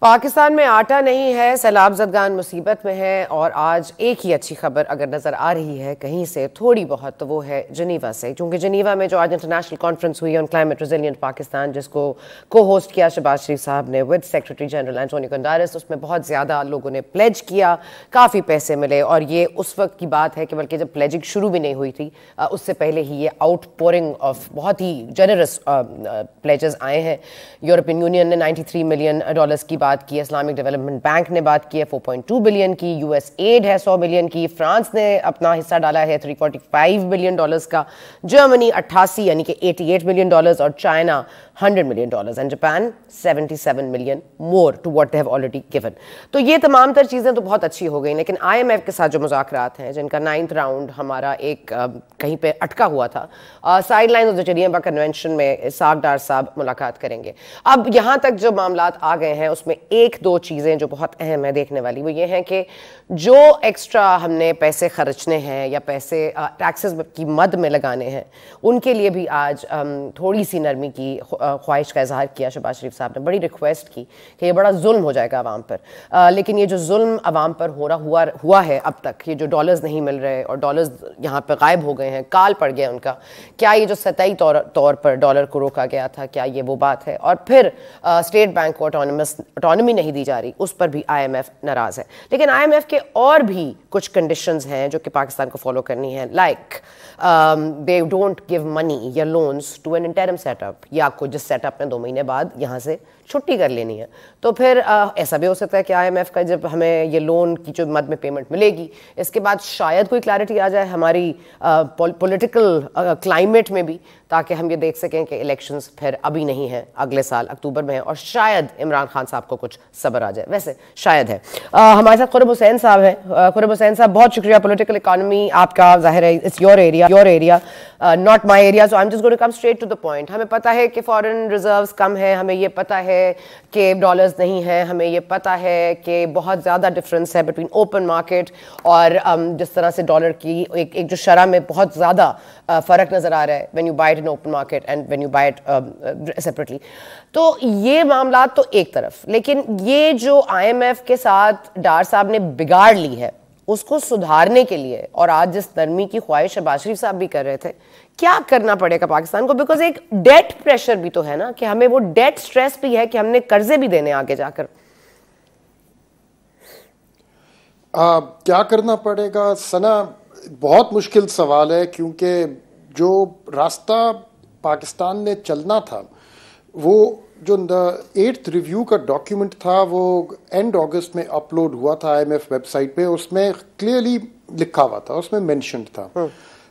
پاکستان میں آٹا نہیں ہے، سیلاب زدگان مصیبت میں ہیں، اور آج ایک ہی اچھی خبر اگر نظر آ رہی ہے کہیں سے تھوڑی بہت تو وہ ہے جنیوا سے، کیونکہ جنیوا میں جو آج انٹرنیشنل کانفرنس ہوئی آن کلائمیٹ ریزیلینٹ پاکستان، جس کو ہوسٹ کیا شہباز شریف صاحب نے ود سیکرٹری جنرل اینٹونی کنڈارس، اس میں بہت زیادہ لوگوں نے پلیج کیا، کافی پیسے ملے، اور یہ اس وقت کی بات ہے کہ بلکہ جب پلیجنگ شروع بھی نہیں ہوئی تھی اس سے پہلے ہی یہ آؤٹ پورنگ آف بہت ہی جنرس پلیجز آئے ہیں۔ یورپین یونین نے $93 ملین کی بات کی، اسلامک ڈیولپمنٹ بینک نے بات کی ہے 4.2 بلین کی، یو ایس ایڈ ہے 100 ملین کی، فرانس نے اپنا حصہ ڈالا ہے $345 ملین کا، جرمنی 88 یعنی کہ $88 ملین، اور China $100 million, and Japan 77 million more to what they have already given. تو یہ تمام تر چیزیں تو بہت اچھی ہو گئی، لیکن آئی ایم ایف کے ساتھ جو مذاکرات ہیں، جن کا 9th راؤنڈ ہمارا ایک کہیں پہ اٹکا ہوا تھا، side line of the Geneva convention میں اسحاق ڈار صاحب ملاقات کریں گے۔ اب یہاں تک جو معاملات آ گئے ہیں اس میں ایک دو چیزیں جو بہت اہم ہے دیکھنے والی، وہ یہ ہیں کہ جو ایکسٹرا ہم نے پیسے خرچنے ہیں یا پیسے ٹیکسز کی مد میں لگانے ہیں، ان کے لیے بھی آج تھوڑی سی نرمی کی خواہش کا اظہار کیا شہباز شریف صاحب نے، بڑی ریکویسٹ کی کہ یہ بڑا ظلم ہو جائے گا عوام پر، لیکن یہ جو ظلم عوام پر ہوا ہے اب تک، یہ جو ڈالرز نہیں مل رہے اور ڈالرز یہاں پہ غائب ہو گئے ہیں، کال پڑ گیا ان کا، کیا یہ جو سطحی طور پر ڈالر کو روکا گیا تھا، کیا یہ وہ بات ہے؟ اور پھر اسٹیٹ بینک کو اٹانومی نہیں دی جا رہی، اس پر بھی آئی ایم ایف ناراض ہے۔ لیکن آئی ایم ایف کے اور بھی کچھ کنڈیشنز ہیں جو کہ پاکستان کو فالو کرنی ہے، like they don't give money یا loans to an interim set up, یا آپ کو جس سیٹ اپ نے 2 مہینے بعد یہاں سے چھٹی کر لینی ہے، تو پھر ایسا بھی ہو سکتا ہے کہ آئی ایم ایف کا جب ہمیں یہ لون کی جو مد میں پیمنٹ ملے گی، اس کے بعد شاید کوئی کلیئرٹی آ جائے ہماری پولیٹیکل کلائمیٹ میں بھی، تاکہ ہم یہ دیکھ سکیں کہ الیکشنز پھر ابھی نہیں ہیں، اگلے سال اکتوبر میں ہیں، اور شاید عمران خان صاحب کو کچھ صبر آ جائے، ویسے شاید ہے۔ ہمارے ساتھ قرب حسین صاحب ہیں۔ قرب حسین صاحب بہت شکریہ، پولیٹیکل اکانومی آپ کا ظاہر ہے it's your area not my area, so I'm just going to come straight to the point۔ ہمیں پتہ ہے کہ فارن ریزروز کم ہیں، ہمیں یہ پتہ ہے کہ ڈالرز نہیں ہیں، ہمیں یہ پتہ ہے کہ بہت زیادہ ڈفرینس ہے بٹوین اوپن مارکیٹ اور جس طرح سے ڈالر کی ایک جو شرح میں بہت زیادہ فرق نظر آ رہا ہے when you buy it in open market and when you buy it separately۔ تو یہ معاملات تو ایک طرف، لیکن یہ جو آئی ایم ایف کے ساتھ ڈار صاحب نے بگاڑ لی ہے، اس کو سدھارنے کے لیے، اور آج جس نرمی کی خواہش شہباز شریف صاحب بھی کر رہے تھے، کیا کرنا پڑے گا پاکستان کو؟ بیکاز ایک ڈیٹ پریشر بھی تو ہے نا، کہ ہمیں وہ ڈیٹ سٹریس بھی ہے کہ ہم نے قرضے بھی دینے آگے جا کر۔ کیا کرنا پڑے گا ثنا، بہت مشکل سوال ہے، کیونکہ جو راستہ پاکستان نے چلنا تھا، وہ جو 8th ریویو کا ڈاکیومنٹ تھا، وہ اینڈ اگست میں اپلوڈ ہوا تھا I M F website پہ، اس میں کلیئرلی لکھا ہوا تھا، اس میں مینشنڈ تھا،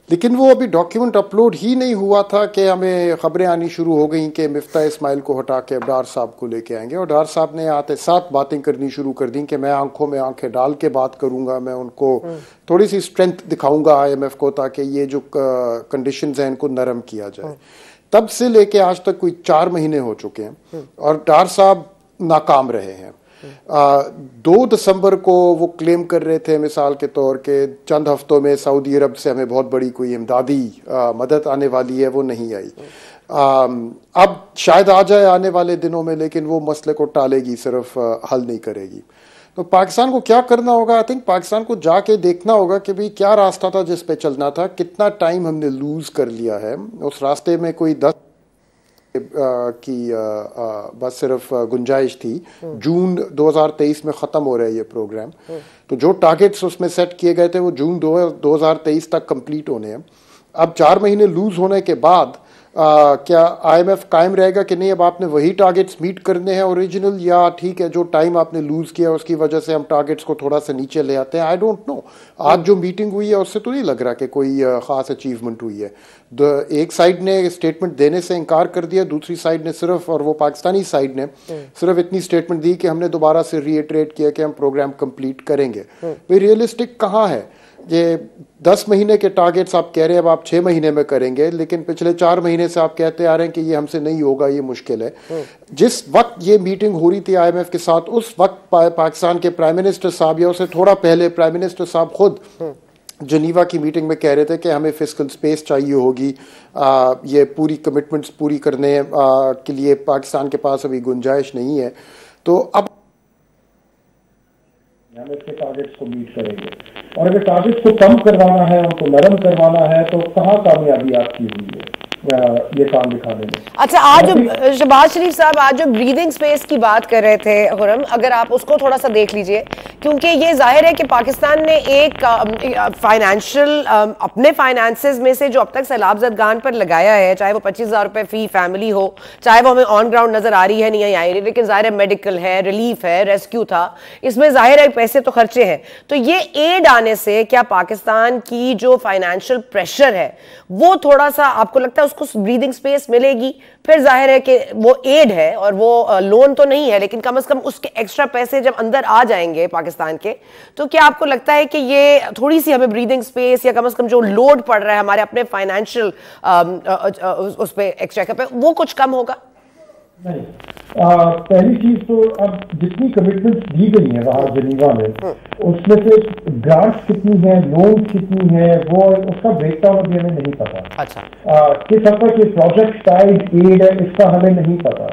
لیکن وہ ابھی ڈاکیومنٹ اپلوڈ ہی نہیں ہوا تھا کہ ہمیں خبریں آنی شروع ہو گئیں کہ مفتاح اسماعیل کو ہٹا کے ڈار صاحب کو لے کے آئیں گے، اور ڈار صاحب نے آتے ساتھ باتیں کرنی شروع کر دیں کہ میں آنکھوں میں آنکھیں ڈال کے بات کروں گا، میں ان کو تھوڑی سی اسٹرینتھ دکھاؤں گا آئی ایم ایف کو، تاکہ یہ جو کنڈیشنز ہیں ان کو نرم کیا جائے۔ تب سے لے کے آج تک کوئی 4 مہینے ہو چکے ہیں، اور ڈار صاحب ناکام رہے ہیں۔ 2 دسمبر کو وہ کلیم کر رہے تھے مثال کے طور کہ چند ہفتوں میں سعودی عرب سے ہمیں بہت بڑی کوئی امدادی مدد آنے والی ہے، وہ نہیں آئی۔ اب شاید آ جائے آنے والے دنوں میں، لیکن وہ مسئلے کو ٹالے گی، صرف حل نہیں کرے گی۔ تو پاکستان کو کیا کرنا ہوگا؟ آئی تھنک پاکستان کو جا کے دیکھنا ہوگا کہ بھئی کیا راستہ تھا جس پہ چلنا تھا، کتنا ٹائم ہم نے لوز کر لیا ہے، اس راستے میں کوئی 10 کی بس صرف گنجائش تھی، جون 2023 میں ختم ہو رہا ہے یہ پروگرام، تو جو ٹارگٹس اس میں سیٹ کیے گئے تھے وہ جون 2023 تک کمپلیٹ ہونے ہیں۔ اب 4 مہینے لوز ہونے کے بعد کیا آئی ایم ایف قائم رہے گا کہ نہیں اب آپ نے وہی ٹارگٹس میٹ کرنے ہیں اوریجنل، یا ٹھیک ہے جو ٹائم آپ نے لوز کیا اس کی وجہ سے ہم ٹارگٹس کو تھوڑا سا نیچے لے آتے ہیں؟ I don't know. آج جو میٹنگ ہوئی ہے اس سے تو نہیں لگ رہا کہ کوئی خاص اچیومنٹ ہوئی ہے۔ ایک سائڈ نے اسٹیٹمنٹ دینے سے انکار کر دیا، دوسری سائڈ نے صرف، اور وہ پاکستانی سائڈ نے صرف اتنی اسٹیٹمنٹ دی کہ ہم نے دوبارہ سے ری ایٹریٹ کیا کہ ہم پروگرام کمپلیٹ کریں گے۔ بھائی ریئلسٹک کہاں ہے؟ یہ 10 مہینے کے ٹارگٹس آپ کہہ رہے ہیں اب آپ 6 مہینے میں کریں گے، لیکن پچھلے 4 مہینے سے آپ کہتے آ رہے ہیں کہ یہ ہم سے نہیں ہوگا، یہ مشکل ہے۔ جس وقت یہ میٹنگ ہو رہی تھی آئی ایم ایف کے ساتھ، اس وقت پاکستان کے پرائم منسٹر صاحب یا اسے تھوڑا پہلے پرائم منسٹر صاحب خود جنیوا کی میٹنگ میں کہہ رہے تھے کہ ہمیں فسکل سپیس چاہیے ہوگی، یہ پوری کمٹمنٹس پوری کرنے کے لیے پاکستان کے پاس ابھی گنجائش نہیں ہے۔ تو اب ہم اس کے ٹارگیٹس کو میٹ کریں گے, اور اگر ٹارگیٹس کو کم کروانا ہے, ان کو نرم کروانا ہے, تو کہاں کامیابی آپ کی ہوئی ہے یہ کام دکھانے میں. اچھا, آج شہباز شریف صاحب آج جو بریدنگ سپیس کی بات کر رہے تھے خرم, اگر آپ اس کو تھوڑا سا دیکھ لیجئے, کیونکہ یہ ظاہر ہے کہ پاکستان نے ایک فائنینشیل اپنے فائنانسز میں سے جو اب تک سیلاب زدگان پر لگایا ہے, چاہے وہ 25,000 روپے فی فیملی ہو, چاہے وہ ہمیں آن گراؤنڈ نظر آ رہی ہے نہیں آئی رہی, لیکن ظاہر ہے میڈیکل ہے, ریلیف ہے, ریسکیو تھا, اس میں ظاہر ہے پیسے تو خرچے ہیں. تو یہ ایڈ آنے سے کیا پاکستان کی جو فائنینشیل پریشر ہے وہ تھوڑا سا آپ کو لگتا ہے اس کو بریدنگ سپیس ملے گی؟ پھر ظاہر ہے کہ وہ ایڈ ہے اور وہ لون تو نہیں ہے, لیکن کم از کم اس کے ایکسٹرا پیسے جب اندر آ جائیں گے پاکستان کے, تو کیا آپ کو لگتا ہے کہ یہ تھوڑی سی ہمیں بریدنگ سپیس یا کم از کم جو لوڈ پڑ رہا ہے ہمارے اپنے فائنینشیل اس پہ ایکسٹرا پہ وہ کچھ کم ہوگا؟ نہیں, پہلی چیز تو اب جتنی کمٹمنٹس دی گئی ہیں وہاں جنیوا میں, اس میں سے گرانٹس کتنی ہیں, لونز کتنی ہیں, وہ اس کا بریک ڈاؤن ابھی ہمیں نہیں پتا. کس حد تک یہ پروجیکٹ ٹائڈ ایڈ ہے اس کا ہمیں نہیں پتا,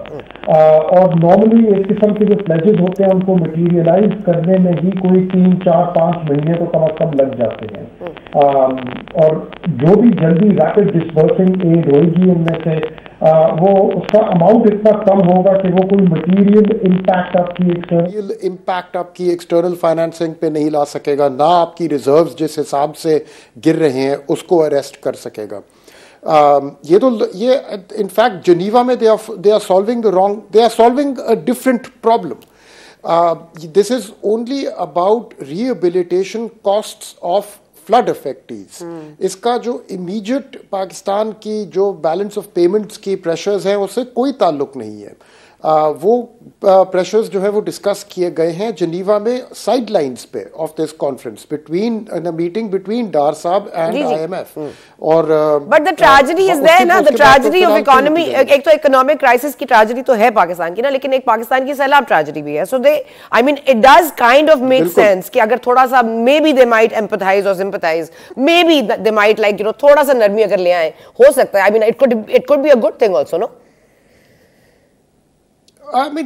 اور نارملی ایک قسم کے جو پلیجز ہوتے ہیں ان کو مٹیریلائز کرنے میں ہی کوئی 3, 4, 5 مہینے تو کم از کم لگ جاتے ہیں, اور جو بھی جلدی ریپڈ ڈسبرسنگ ایڈ ہوئے گی ان میں سے وہ اس کا اماؤنٹ اتنا کم ہوگا کہ وہ کوئی مٹیریل امپیکٹ آپ کی ایکسٹرنل فائنانسنگ پہ نہیں لا سکے گا, نہ آپ کی ریزروز جس حساب سے گر رہے ہیں اس کو اریسٹ کر سکے گا. یہ انفیکٹ جنیوا میں they are solving a different problem. This is only about rehabilitation costs of flood affectees. اس کا جو امیجیٹ پاکستان کی جو بیلنس آف پیمنٹس کی پریشرز ہیں اس سے کوئی تعلق نہیں ہے. وہ پریشرز جو ہے وہ ڈسکس کیے گئے ہیں جنیوا میں سائڈ لائنز پہ of this conference meeting between Dar صاحب اینڈ IMF. اور but the tragedy is there نا, the tragedy of economy, ایک تو economic crisis کی tragedy تو ہے پاکستان کی نا, لیکن ایک پاکستان کی سیلاب tragedy بھی ہے. So it does kind of make sense کہ اگر تھوڑا سا maybe they might empathize or sympathize, maybe they might تھوڑا سا نرمی اگر لے آئیں, ہو سکتا ہے. it could be a good thing also, no?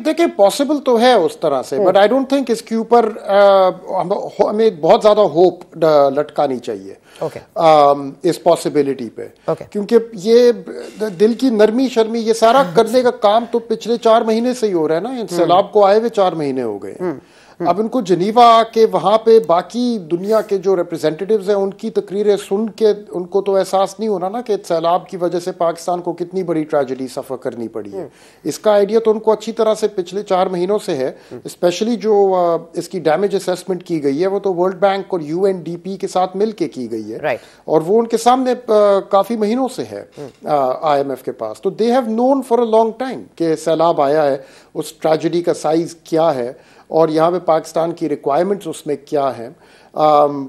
دیکھیں پاسبل تو ہے اس طرح سے, بٹ آئی ڈونٹ تھنک اس کے اوپر ہمیں بہت زیادہ ہوپ لٹکانی چاہیے اس پاسبلٹی پہ, کیونکہ یہ دل کی نرمی شرمی یہ سارا کرنے کا کام تو پچھلے 4 مہینے سے ہی ہو رہا ہے نا. سیلاب کو آئے ہوئے 4 مہینے ہو گئے. اب ان کو جنیوا آ کے وہاں پہ باقی دنیا کے جو ریپرزینٹیوز ہیں ان کی تقریریں سن کے ان کو تو احساس نہیں ہونا نا کہ سیلاب کی وجہ سے پاکستان کو کتنی بڑی ٹریجڈی سفر کرنی پڑی ہے. اس کا آئیڈیا تو ان کو اچھی طرح سے پچھلے 4 مہینوں سے ہے. اسپیشلی جو اس کی ڈیمیج اسیسمنٹ کی گئی ہے وہ تو ورلڈ بینک اور UNDP کے ساتھ مل کے کی گئی ہے, اور وہ ان کے سامنے کافی مہینوں سے ہے IMF کے پاس. تو they have known for a long time کہ سیلاب آیا ہے, اس ٹریجڈی کا سائز کیا ہے, اور یہاں پہ پاکستان کی ریکوائرمنٹس اس میں کیا ہیں.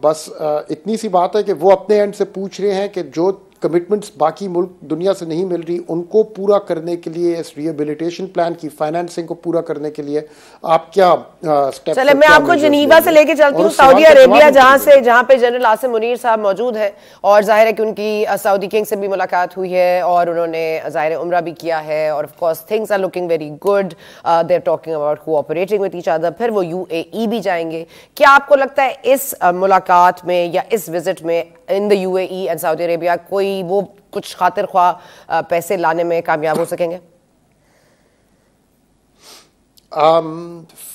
بس اتنی سی بات ہے کہ وہ اپنے اینڈ سے پوچھ رہے ہیں کہ جو کمٹمنٹس باقی ملک دنیا سے نہیں مل رہی ان کو پورا کرنے کے لیے, اس ریہیبلیٹیشن پلان کی فائنانسنگ کو پورا کرنے کے لیے آپ کیا سٹیپ. چلے میں آپ کو جنیوا سے لے کے چلتی ہوں, سعودی عربیہ جہاں پہ جنرل عاصم منیر صاحب موجود ہیں, اور ظاہر ہے کہ ان کی سعودی کنگ سے بھی ملاقات ہوئی ہے, اور انہوں نے ظاہر عمرہ بھی کیا ہے, اور of course things are looking very good, they are talking about cooperating with each other. پھر وہ UAE بھی جائیں گے. کیا آپ کو لگتا ہے اس ملاقات میں یا اس وزٹ میں ان دا UAE اینڈ سعودی عربیہ کوئی وہ کچھ خاطر خواہ پیسے لانے میں کامیاب ہو سکیں گے؟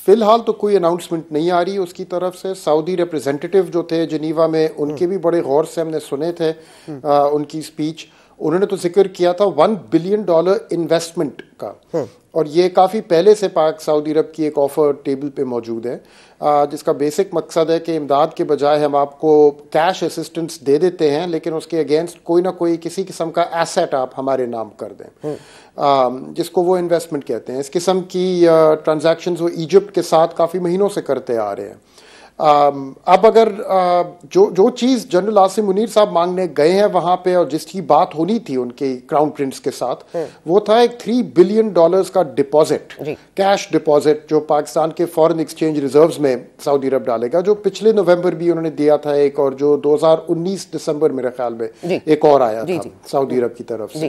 فی الحال تو کوئی اناؤنسمنٹ نہیں آ رہی اس کی طرف سے. سعودی ریپرزینٹیٹیو جو تھے جنیوا میں ان کے بھی بڑے غور سے ہم نے سنے تھے ان کی اسپیچ. انہوں نے تو ذکر کیا تھا $1 بلین انویسٹمنٹ کا, اور یہ کافی پہلے سے پاک سعودی عرب کی ایک آفر ٹیبل پہ موجود ہے, جس کا بیسک مقصد ہے کہ امداد کے بجائے ہم آپ کو کیش اسسٹنس دے دیتے ہیں, لیکن اس کے اگینسٹ کوئی نہ کوئی کسی قسم کا ایسٹ آپ ہمارے نام کر دیں, جس کو وہ انویسٹمنٹ کہتے ہیں. اس قسم کی ٹرانزیکشنز وہ ایجپٹ کے ساتھ کافی مہینوں سے کرتے آ رہے ہیں. اب اگر جو چیز جنرل عاصم منیر صاحب مانگنے گئے ہیں وہاں پہ, اور جس کی بات ہونی تھی ان کے کراؤن پرنس کے ساتھ, وہ تھا ایک $3 بلین کا ڈپازٹ, کیش ڈپازٹ, جو پاکستان کے فارن ایکسچینج ریزروز میں سعودی عرب ڈالے گا, جو پچھلے نومبر بھی انہوں نے دیا تھا ایک, اور جو 2019 دسمبر میرے خیال میں ایک اور آیا تھا سعودی عرب کی طرف سے.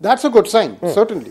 That's a good sign, certainly.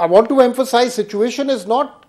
I want to emphasize, situation is not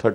3rd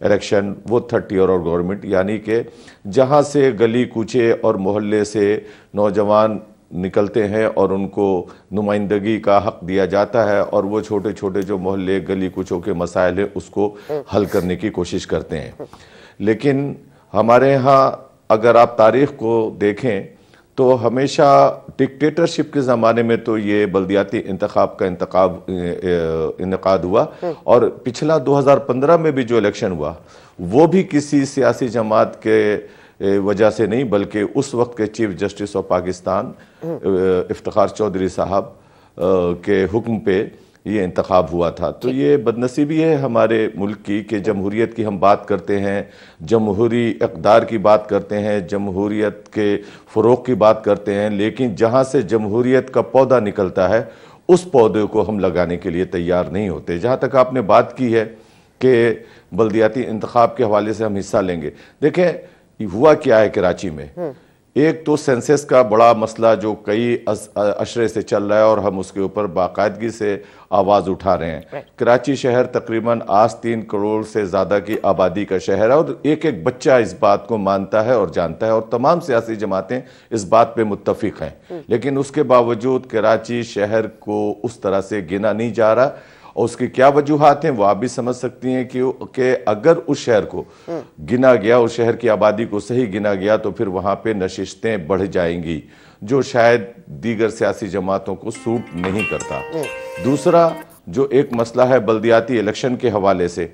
election وہ تھرڈ ٹیئر اور گورنمنٹ، یعنی کہ جہاں سے گلی کوچے اور محلے سے نوجوان نکلتے ہیں اور ان کو نمائندگی کا حق دیا جاتا ہے اور وہ چھوٹے چھوٹے جو محلے گلی کوچوں کے مسائل ہیں اس کو حل کرنے کی کوشش کرتے ہیں. لیکن ہمارے ہاں اگر آپ تاریخ کو دیکھیں تو ہمیشہ ڈکٹیٹرشپ کے زمانے میں تو یہ بلدیاتی انتخاب کا انعقاد ہوا، اور پچھلا 2015 میں بھی جو الیکشن ہوا وہ بھی کسی سیاسی جماعت کے وجہ سے نہیں، بلکہ اس وقت کے chief justice of Pakistan Iftikhar Chaudhry صاحب کے حکم پہ یہ انتخاب ہوا تھا. تو یہ بدنصیبی ہے ہمارے ملک کی کہ جمہوریت کی ہم بات کرتے ہیں، جمہوری اقدار کی بات کرتے ہیں، جمہوریت کے فروغ کی بات کرتے ہیں، لیکن جہاں سے جمہوریت کا پودا نکلتا ہے اس پودے کو ہم لگانے کے لیے تیار نہیں ہوتے. جہاں تک آپ نے بات کی ہے کہ بلدیاتی انتخاب کے حوالے سے ہم حصہ لیں گے، دیکھیں ہوا کیا ہے کراچی میں. ایک تو سینسس کا بڑا مسئلہ جو کئی اشرے سے چل رہا ہے اور ہم اس کے اوپر باقاعدگی سے آواز اٹھا رہے ہیں. کراچی شہر تقریباً آج 3 کروڑ سے زیادہ کی آبادی کا شہر ہے اور ایک ایک بچہ اس بات کو مانتا ہے اور جانتا ہے، اور تمام سیاسی جماعتیں اس بات پہ متفق ہیں. لیکن اس کے باوجود کراچی شہر کو اس طرح سے گنا نہیں جا رہا، اور اس کی کیا وجوہات ہیں وہ آپ بھی سمجھ سکتی ہیں کہ اگر اس شہر کو گنا گیا، اس شہر کی آبادی کو صحیح گنا گیا تو پھر وہاں پہ نشستیں بڑھ جائیں گی، جو شاید دیگر سیاسی جماعتوں کو سوٹ نہیں کرتا. دوسرا جو ایک مسئلہ ہے بلدیاتی الیکشن کے حوالے سے،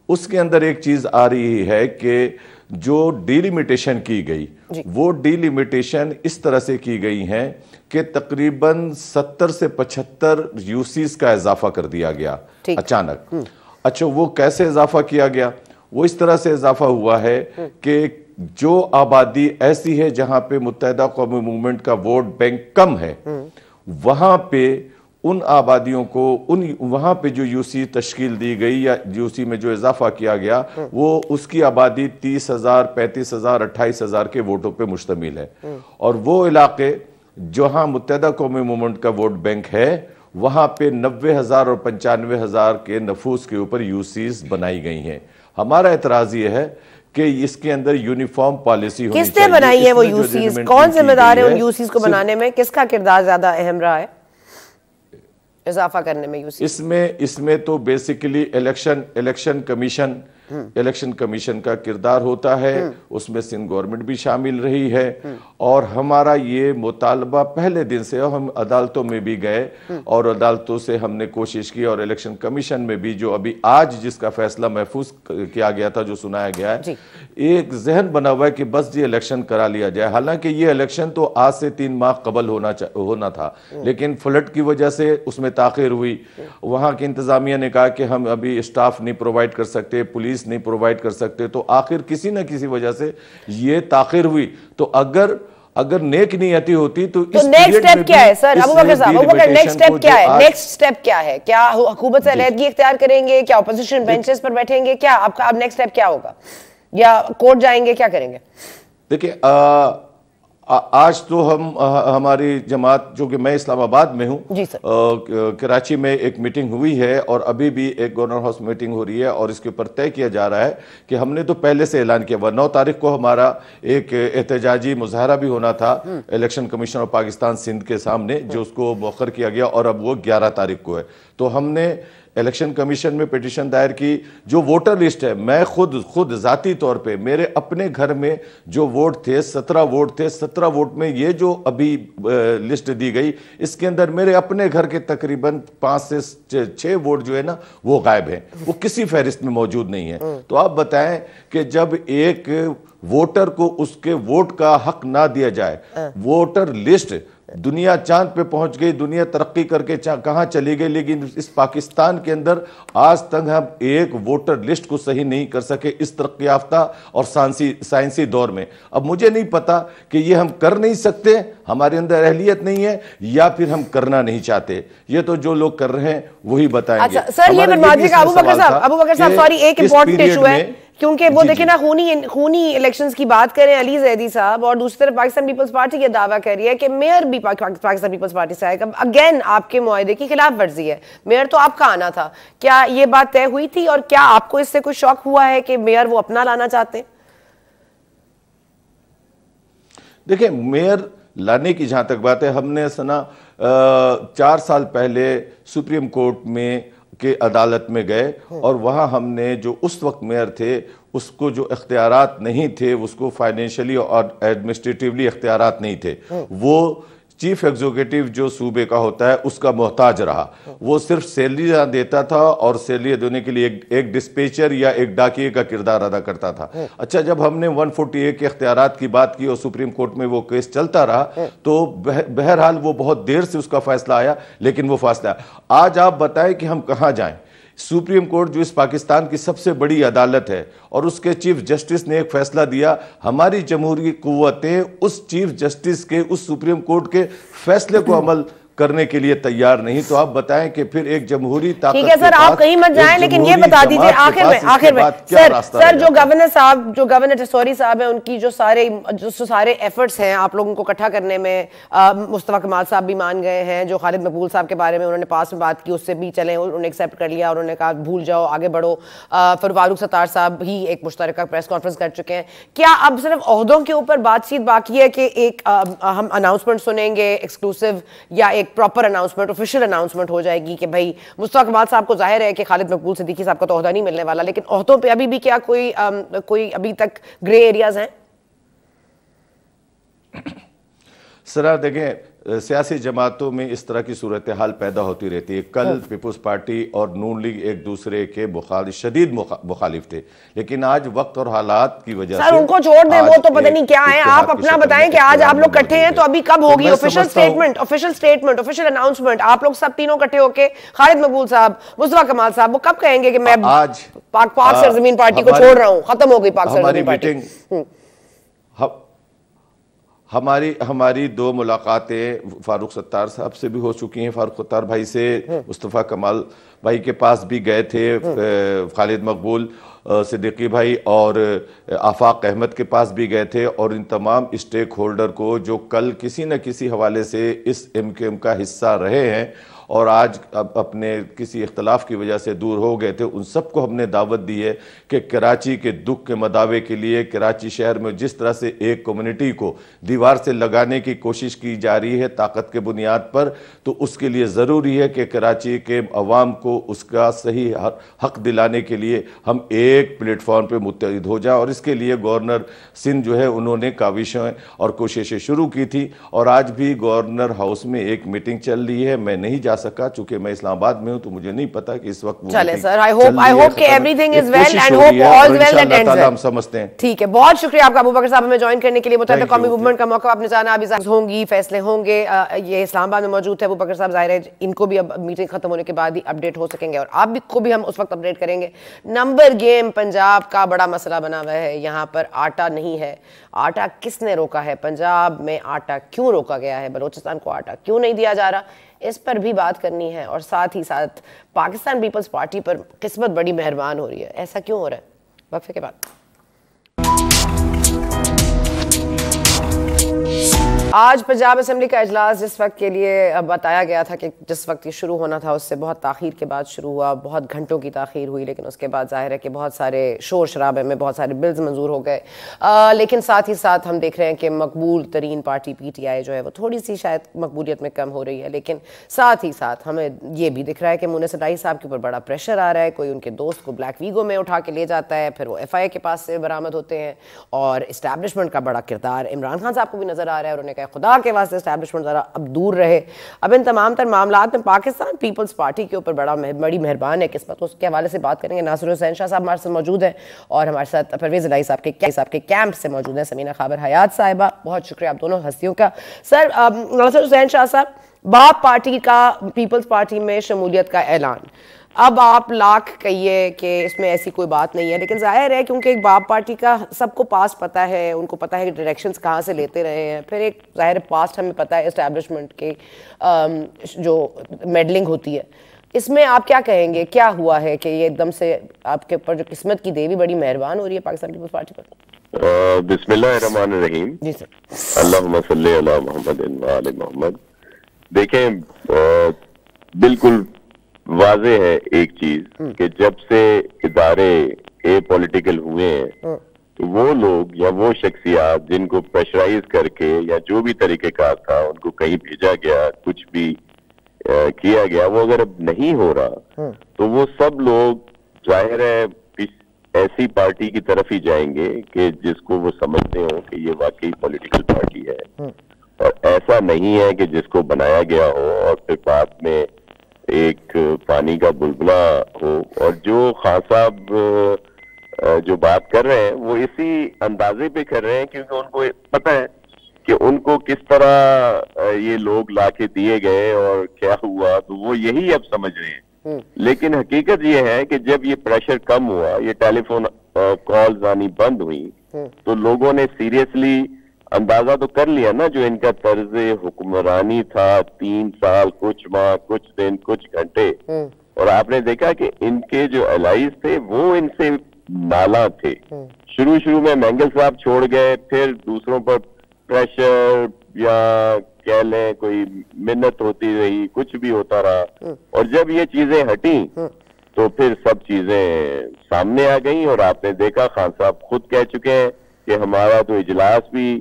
اس کے اندر ایک چیز آ رہی ہے کہ جو ڈیلیمیٹیشن کی گئی وہ ڈیلیمیٹیشن اس طرح سے کی گئی ہیں کہ تقریباً 70 سے 75 یوسیز کا اضافہ کر دیا گیا اچانک. اچھا وہ کیسے اضافہ کیا گیا؟ وہ اس طرح سے اضافہ ہوا ہے کہ جو آبادی ایسی ہے جہاں پہ متحدہ قومی موومنٹ کا ووٹ بینک کم ہے، وہاں پہ ان آبادیوں کو وہاں پہ جو یوسی تشکیل دی گئی یا یوسی میں جو اضافہ کیا گیا وہ اس کی آبادی 30,000 35,000 28,000 کے ووٹوں پہ مشتمل ہے. اور وہ علاقے جہاں متحدہ قومی موومنٹ کا ووٹ بینک ہے وہاں پہ 90,000 اور 95,000 کے نفوس کے اوپر یوسیز بنائی گئی ہیں. ہمارا اعتراض یہ ہے کہ اس کے اندر یونیفارم پالیسی ہونی چاہیے. کس نے بنائی ہے وہ یوسیز؟ کون ذمہ دار ہے ان یوسیز کو بنانے میں؟ کس کا کردار زیادہ اہم رہا ہے اضافہ کرنے میں یوسیز؟ اس میں تو بیسیکلی الیکشن کمیشن کا کردار ہوتا ہے. اس میں سندھ گورنمنٹ بھی شامل رہی ہے، اور ہمارا یہ مطالبہ پہلے دن سے، ہم عدالتوں میں بھی گئے اور عدالتوں سے ہم نے کوشش کی، اور الیکشن کمیشن میں بھی جو ابھی آج جس کا فیصلہ محفوظ کیا گیا تھا، جو سنایا گیا ہے، ایک ذہن بنا ہوا ہے کہ بس یہ الیکشن کرا لیا جائے. حالانکہ یہ الیکشن تو آج سے 3 ماہ قبل ہونا تھا، لیکن فلڈ کی وجہ سے اس میں تاخیر ہوئی. وہاں کی انتظامیہ نے کہا کہ ہم ابھی اسٹاف نہیں پرووائڈ کر سکتے، پولیس نہیں پرووائڈ کر سکتے، تو آخر کسی نہ کسی وجہ سے یہ تاخیر ہوئی. تو اگر نیک نیتی ہوتی تو اس نیکسٹ سٹیپ کیا ہے سر ابو بکر صاحب؟ نیکسٹ سٹیپ کیا ہے؟ نیکسٹ سٹیپ کیا ہے؟ کیا حکومت سے علیحدگی اختیار کریں گے؟ کیا اپوزیشن بینچز پر بیٹھیں گے؟ کیا آپ کا اب نیکسٹ سٹیپ کیا ہوگا؟ یا کورٹ جائیں گے؟ کیا کریں گے؟ دیکھیں آج تو ہماری جماعت، جو کہ میں اسلام آباد میں ہوں، کراچی میں ایک میٹنگ ہوئی ہے اور ابھی بھی ایک گورنر ہاؤس میٹنگ ہو رہی ہے، اور اس کے اوپر طے کیا جا رہا ہے کہ ہم نے تو پہلے سے اعلان کیا ہوا 9 تاریخ کو ہمارا ایک احتجاجی مظاہرہ بھی ہونا تھا election commission of Pakistan Sindh کے سامنے، جو اس کو مؤخر کیا گیا، اور اب وہ 11 تاریخ کو ہے. تو ہم نے الیکشن کمیشن میں پیٹیشن دائر کی. جو ووٹر لسٹ ہے، میں خود ذاتی طور پہ میرے اپنے گھر میں جو ووٹ تھے 17 ووٹ تھے، 17 ووٹ میں یہ جو ابھی لسٹ دی گئی اس کے اندر میرے اپنے گھر کے تقریباً 5 سے 6 ووٹ جو ہے نا وہ غائب ہیں، وہ کسی فہرست میں موجود نہیں ہے. تو آپ بتائیں کہ جب ایک ووٹر کو اس کے ووٹ کا حق نہ دیا جائے، ووٹر لسٹ دنیا چاند پہ پہنچ گئی، دنیا ترقی کر کے کہاں چلی گئی، لیکن اس پاکستان کے اندر آج تک ہم ایک ووٹر لسٹ کو صحیح نہیں کر سکے اس ترقی یافتہ اور سائنسی دور میں. اب مجھے نہیں پتا کہ یہ ہم کر نہیں سکتے، ہمارے اندر اہلیت نہیں ہے، یا پھر ہم کرنا نہیں چاہتے. یہ تو جو لوگ کر رہے ہیں وہی بتائیں گے. سر یہ ابو بکر صاحب سوری، ایک امپورٹنٹ ایشو ہے کیونکہ وہ دیکھیں نا خونی الیکشنز کی بات کریں علی زیدی صاحب، اور دوسری طرف پاکستان پیپلز پارٹی یہ دعویٰ کر رہی ہے کہ میئر بھی پاکستان پیپلز پارٹی سے آئے گا. اگین آپ کے معاہدے کی خلاف ورزی ہے، میئر تو آپ کا آنا تھا. کیا یہ بات طے ہوئی تھی، اور کیا آپ کو اس سے کوئی شوق ہوا ہے کہ میئر وہ اپنا لانا چاہتے ہیں؟ دیکھیں میئر لانے کی جہاں تک بات ہے، ہم نے سنا 4 سال پہلے سپریم کورٹ میں کے عدالت میں گئے، اور وہاں ہم نے جو اس وقت میئر تھے اس کو جو اختیارات نہیں تھے، اس کو فائنینشلی اور ایڈمنسٹریٹیولی اختیارات نہیں تھے، وہ چیف ایگزیکٹو جو صوبے کا ہوتا ہے اس کا محتاج رہا. وہ صرف سیلری دیتا تھا، اور سیلری دینے کے لیے ایک ڈسپیچر یا ایک ڈاکیے کا کردار ادا کرتا تھا. اچھا، جب ہم نے 148 کے اختیارات کی بات کی اور سپریم کورٹ میں وہ کیس چلتا رہا، تو بہرحال وہ بہت دیر سے اس کا فیصلہ آیا، لیکن وہ فیصلہ آیا. آج آپ بتائیں کہ ہم کہاں جائیں؟ سپریم کورٹ جو اس پاکستان کی سب سے بڑی عدالت ہے، اور اس کے چیف جسٹس نے ایک فیصلہ دیا، ہماری جمہوری قوتیں اس چیف جسٹس کے اس سپریم کورٹ کے فیصلے کو عمل کرنے کے لیے تیار نہیں. تو آپ بتائیں کہ پھر ایک جمہوری طاقت ٹھیک ہے سر، آپ کہیں مت جائیں، لیکن یہ بتا دیجئے آخر میں سر جو گورنر سوری صاحب ہیں، ان کی جو سارے ایفرٹس ہیں آپ لوگوں کو اکٹھا کرنے میں، مصطفیٰ کمال صاحب بھی مان گئے ہیں، جو خالد مقبول صاحب کے بارے میں انہوں نے پاس میں بات کی اس سے بھی چلیں، انہوں نے ایکسیپٹ کر لیا، انہوں نے کہا بھول جاؤ آگے بڑھو. فاروق ستار صاحب ہی ایک مشترکہ پریس کانفرنس کر چکے ہیں. کیا اب صرف عہدوں کے اوپر بات چیت باقی ہے کہ ایک ہم اناؤنسمنٹ سنیں گے ایکسکلوسیو، یا ایک پراپر اناؤنسمنٹ، آفیشیل اناؤنسمنٹ ہو جائے گی کہ بھائی مصطفیٰ کمال صاحب کو ظاہر ہے کہ خالد مقبول صدیقی صاحب کا تو عہدہ نہیں ملنے والا، لیکن عہدوں پہ ابھی بھی کیا کوئی ابھی تک گرے ایریاز ہیں؟ سرا دیکھیں، سیاسی جماعتوں میں اس طرح کی صورتحال پیدا ہوتی رہتی ہے. کل پیپلز پارٹی اور نون لیگ ایک دوسرے کے شدید مخالف تھے، لیکن آج وقت اور حالات کی وجہ سے سر ان کو چھوڑ دیں، وہ تو پتہ نہیں کیا ہیں. آپ اپنا بتائیں کہ آج آپ لوگ کٹھے ہیں تو ابھی کب ہوگی آفیشیل سٹیٹمنٹ، آفیشیل اناؤنسمنٹ؟ آپ لوگ سب تینوں کٹھے ہو کے خالد مقبول صاحب، مصطفیٰ کمال صاحب، وہ کب کہیں گے کہ میں آج پاک سرزمین پارٹی کو چھوڑ رہا ہوں، ختم ہو گئی پاک سرزمین پارٹی؟ ہماری 2 ملاقاتیں فاروق ستار صاحب سے بھی ہو چکی ہیں. فاروق ستار بھائی سے مصطفیٰ کمال بھائی کے پاس بھی گئے تھے، خالد مقبول صدیقی بھائی اور آفاق احمد کے پاس بھی گئے تھے، اور ان تمام اسٹیک ہولڈر کو جو کل کسی نہ کسی حوالے سے اس MKM کا حصہ رہے ہیں اور آج اپنے کسی اختلاف کی وجہ سے دور ہو گئے تھے، ان سب کو ہم نے دعوت دی ہے کہ کراچی کے دکھ کے مداوے کے لیے کراچی شہر میں جس طرح سے ایک کمیونٹی کو دیوار سے لگانے کی کوشش کی جا رہی ہے طاقت کے بنیاد پر، تو اس کے لیے ضروری ہے کہ کراچی کے عوام کو اس کا صحیح حق دلانے کے لیے ہم ایک پلیٹ فارم پہ متحد ہو جائیں. اور اس کے لیے گورنر سندھ جو ہے انہوں نے کاوشیں اور کوششیں شروع کی تھی، اور آج بھی گورنر ہاؤس میں ایک میٹنگ چل رہی ہے. میں نہیں جا سکا چونکہ میں اسلام آباد میں ہوں، تو مجھے نہیں پتا کہ اس وقت چلے سر. I hope کہ everything is well and hope all well that ends well. ہم سمجھتے ہیں. ٹھیک ہے، بہت شکریہ آپ کا ابو بکر صاحب ہمیں جوائن کرنے کے لیے. متحدہ قومی موومنٹ کا موقع آپ نے جانا، ابھی ہوں گی، فیصلے ہوں گے. یہ اسلام آباد میں موجود تھے ابو بکر صاحب، ظاہر ہے ان کو بھی اب میٹنگ ختم ہونے کے بعد ہی اپڈیٹ ہو سکیں گے، اور آپ کو بھی ہم اس وقت اپڈیٹ کریں گے. نمبر گیم پنجاب کا بڑا مسئلہ بنا ہوا ہے. یہاں پر آٹا نہیں ہے. آٹا کس نے روکا ہے؟ پنجاب میں آٹا کیوں روکا گیا ہے؟ بلوچستان کو آٹا کیوں نہیں دیا جا رہا؟ اس پر بھی بات کرنی ہے، اور ساتھ ہی ساتھ پاکستان پیپلز پارٹی پر قسمت بڑی مہربان ہو رہی ہے. ایسا کیوں ہو رہا ہے؟ وقفے کے بعد. آج پنجاب اسمبلی کا اجلاس جس وقت کے لیے بتایا گیا تھا کہ جس وقت یہ شروع ہونا تھا اس سے بہت تاخیر کے بعد شروع ہوا، بہت گھنٹوں کی تاخیر ہوئی، لیکن اس کے بعد ظاہر ہے کہ بہت سارے شور شرابے میں بہت سارے بلز منظور ہو گئے. لیکن ساتھ ہی ساتھ ہم دیکھ رہے ہیں کہ مقبول ترین پارٹی PTI جو ہے وہ تھوڑی سی شاید مقبولیت میں کم ہو رہی ہے. لیکن ساتھ ہی ساتھ ہمیں یہ بھی دکھ رہا ہے کہ مونس الہی صاحب کے اوپر بڑا پریشر آ رہا ہے. کوئی ان کے دوست کو بلیک ویگو میں اٹھا کے لے جاتا ہے، پھر وہ FI کے پاس سے برآمد ہوتے ہیں، اور اسٹیبلشمنٹ کا بڑا کردار عمران خان صاحب کو بھی نظر آ رہا ہے. انہوں نے کہا خدا کے واسطے اسٹیبلشمنٹ ذرا اب دور رہے. اب ان تمام تر معاملات میں پاکستان پیپلز پارٹی کے اوپر بڑی مہربان ہے قسمت. اس کے حوالے سے بات کریں گے. ناصر حسین شاہ صاحب ہمارے ساتھ موجود ہیں، اور ہمارے ساتھ پرویز الہی صاحب کے کیمپ سے موجود ہیں سمینہ خابر حیات صاحبہ. بہت شکریہ آپ دونوں ہستیوں کا. سر ناصر حسین شاہ صاحب، باپ پارٹی کا پیپلز پارٹی میں شمولیت کا اعلان، اب آپ لاکھ کہیے کہ اس میں ایسی کوئی بات نہیں ہے، لیکن ظاہر ہے کیونکہ ایک باپ پارٹی کا سب کو پاس پتہ ہے، ان کو پتہ ہے کہ ڈائریکشنز کہاں سے لیتے رہے ہیں. پھر ایک ظاہر پاسٹ ہمیں پتہ ہے اسٹیبلشمنٹ کی جو میڈلنگ ہوتی ہے. اس میں آپ کیا کہیں گے, کیا ہوا ہے کہ یہ ایک دم سے آپ کے اوپر جو قسمت کی دیوی بڑی مہربان ہو رہی ہے پاکستان پیپلز پارٹی پر؟ بسم اللہ الرحمن الرحیم. جی سر. اللہم صلی علی محمد و آل محمد. دیکھیں بالکل واضح ہے ایک چیز کہ جب سے ادارے پولیٹیکل ہوئے ہیں تو وہ لوگ یا وہ شخصیات جن کو پریشرائز کر کے یا جو بھی طریقہ کار تھا ان کو کہیں بھیجا گیا, کچھ بھی کیا گیا, وہ اگر اب نہیں ہو رہا تو وہ سب لوگ ظاہر ہے ایسی پارٹی کی طرف ہی جائیں گے کہ جس کو وہ سمجھتے ہوں کہ یہ واقعی پولیٹیکل پارٹی ہے, اور ایسا نہیں ہے کہ جس کو بنایا گیا ہو اور پھر بعد میں ایک پانی کا بلبلہ ہو. اور جو خان صاحب جو بات کر رہے ہیں وہ اسی اندازے پہ کر رہے ہیں کیونکہ ان کو پتہ ہے کہ ان کو کس طرح یہ لوگ لا کے دیے گئے اور کیا ہوا, تو وہ یہی اب سمجھ رہے ہیں. لیکن حقیقت یہ ہے کہ جب یہ پریشر کم ہوا, یہ ٹیلی فون کالز آنی بند ہوئی, تو لوگوں نے سیریسلی اندازہ تو کر لیا نا جو ان کا طرز حکمرانی تھا 3 سال کچھ ماہ کچھ دن کچھ گھنٹے, اور آپ نے دیکھا کہ ان کے جو الائز تھے وہ ان سے نالا تھے. شروع میں مینگل صاحب چھوڑ گئے, پھر دوسروں پر پریشر یا کہہ لیں کوئی منت ہوتی رہی, کچھ بھی ہوتا رہا, اور جب یہ چیزیں ہٹیں تو پھر سب چیزیں سامنے آ گئیں. اور آپ نے دیکھا خان صاحب خود کہہ چکے ہیں کہ ہمارا تو اجلاس بھی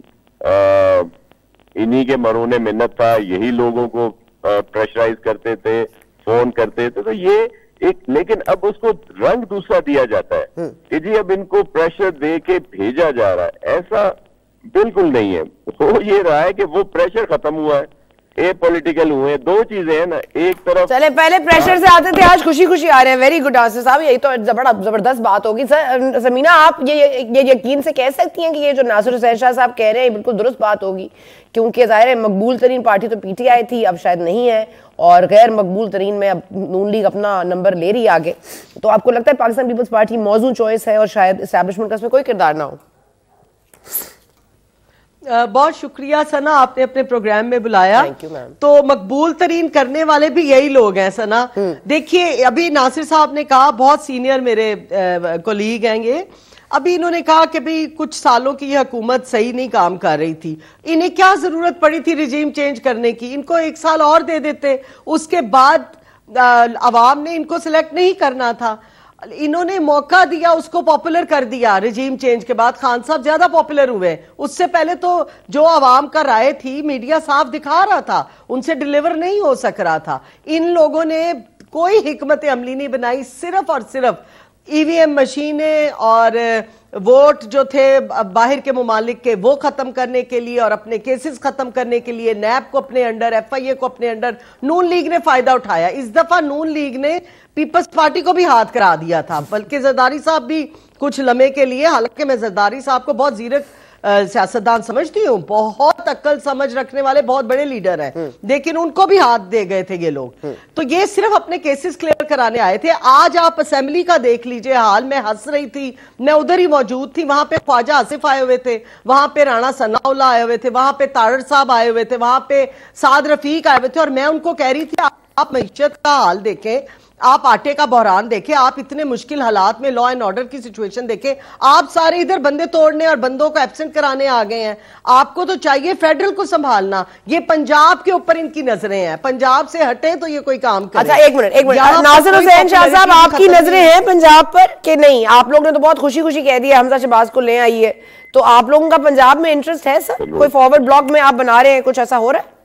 انہی کے مرہون منت تھا, یہی لوگوں کو پریشرائز کرتے تھے, فون کرتے تھے. تو یہ ایک, لیکن اب اس کو رنگ دوسرا دیا جاتا ہے کہ جی اب ان کو پریشر دے کے بھیجا جا رہا ہے. ایسا بالکل نہیں ہے. ہو یہ رہا ہے کہ وہ پریشر ختم ہوا ہے, پولیٹیکل ہوئے. دو چیزیں ہیں نا, ایک طرف چلے پہلے پریشر سے آتے تھے, آج خوشی خوشی آ رہے ہیں. ویری گڈ آنسر صاحب, یہی تو زبردست بات ہوگی. سر سمینہ, آپ یہ یقین سے کہہ سکتی ہیں کہ یہ جو ناصر حسین شاہ صاحب کہہ رہے ہیں بالکل درست بات ہوگی, کیونکہ ظاہر ہے مقبول ترین پارٹی تو پی ٹی آئی تھی, اب شاید نہیں ہے, اور غیر مقبول ترین میں اب نون لیگ اپنا نمبر لے رہی ہے آگے. تو آپ کو لگتا ہے پاکستان پیپلز پارٹی موزوں چوائس ہے اور شاید اسٹیبلشمنٹ کا اس میں کوئی کردار نہ ہو؟ بہت شکریہ ثنا, آپ نے اپنے پروگرام میں بلایا. تو مقبول ترین کرنے والے بھی یہی لوگ ہیں ثنا. دیکھیے ابھی ناصر صاحب نے کہا, بہت سینئر میرے کولیگ ہیں یہ, ابھی انہوں نے کہا کہ بھی کچھ سالوں کی یہ حکومت صحیح نہیں کام کر رہی تھی, انہیں کیا ضرورت پڑی تھی رجیم چینج کرنے کی, ان کو 1 سال اور دے دیتے, اس کے بعد عوام نے ان کو سلیکٹ نہیں کرنا تھا. انہوں نے موقع دیا, اس کو پاپولر کر دیا. رجیم چینج کے بعد خان صاحب زیادہ پاپولر ہوئے, اس سے پہلے تو جو عوام کا رائے تھی میڈیا صاف دکھا رہا تھا, ان سے ڈیلیور نہیں ہو سک رہا تھا. ان لوگوں نے کوئی حکمت عملی نہیں بنائی, صرف اور صرف ای وی ایم مشینیں اور ووٹ جو تھے باہر کے ممالک کے وہ ختم کرنے کے لیے اور اپنے کیسز ختم کرنے کے لیے نیب کو اپنے انڈر, ایف آئی اے کو اپنے انڈر. نون لیگ نے فائدہ اٹھایا. اس دفعہ نون لیگ نے پیپلز پارٹی کو بھی ہاتھ کرا دیا تھا, بلکہ زرداری صاحب بھی کچھ لمحے کے لیے, حالانکہ میں زرداری صاحب کو بہت زیرک سیاستدان سمجھتی ہوں, بہت عقل سمجھ رکھنے والے بہت بڑے لیڈر ہیں, لیکن ان کو بھی ہاتھ دے گئے تھے یہ لوگ. تو یہ صرف اپنے کیسز کلیئر کرانے آئے تھے. آج آپ اسمبلی کا دیکھ لیجئے حال, میں ہنس رہی تھی, میں ادھر ہی موجود تھی, وہاں پہ خواجہ آصف آئے ہوئے تھے, وہاں پہ رانا ثناء اللہ آئے ہوئے تھے, وہاں پہ تارڑ صاحب آئے ہوئے تھے, وہاں پہ سعد رفیق آئے ہوئے تھے, اور میں ان کو کہہ رہی تھی آپ معیشت کا حال دیکھیں, آپ آٹے کا بحران دیکھیں, آپ اتنے مشکل حالات میں لا اینڈ آرڈر کی سچویشن دیکھیں, آپ سارے ادھر بندے توڑنے اور بندوں کو ایبسنٹ کرانے آ گئے ہیں. آپ کو تو چاہیے فیڈرل کو سنبھالنا. یہ پنجاب کے اوپر ان کی نظریں ہیں, پنجاب سے ہٹیں تو یہ کوئی کام کرے. اچھا ایک منٹ, ناصر حسین شاہ صاحب آپ کی نظریں ہیں پنجاب پر کہ نہیں؟ آپ لوگ نے تو بہت خوشی خوشی کہہ دیا حمزہ شہباز کو لے آئیے, تو آپ لوگوں کا پنجاب میں انٹرسٹ ہے سر؟ کوئی فارورڈ بلاک میں آپ بنا رہے ہیں, کچھ ایسا ہو رہا ہے؟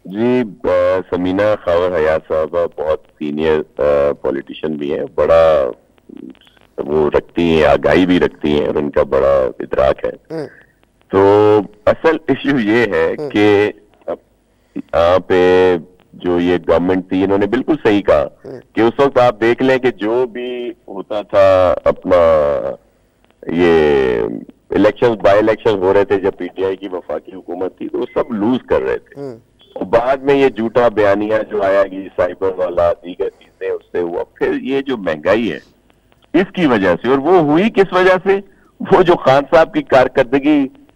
جی سمینہ خاور حیات صاحبہ بہت سینئر پولیٹیشین بھی ہیں, بڑا وہ رکھتی ہیں, آگاہی بھی رکھتی ہیں, اور ان کا بڑا ادراک ہے. تو اصل ایشو یہ ہے کہ یہاں پہ جو یہ گورنمنٹ تھی, انہوں نے بالکل صحیح کہا کہ اس وقت آپ دیکھ لیں کہ جو بھی ہوتا تھا اپنا یہ الیکشن بائی الیکشن ہو رہے تھے جب پی ٹی آئی کی وفاقی حکومت تھی, تو وہ سب لوز کر رہے تھے. اور بعد میں یہ جھوٹا بیانیہ جو آیا کہ سائبر والا دیگر چیزیں اس سے ہوا. پھر یہ جو مہنگائی ہے اس کی وجہ سے, اور وہ ہوئی کس وجہ سے, وہ جو خان صاحب کی کارکردگی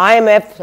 IMF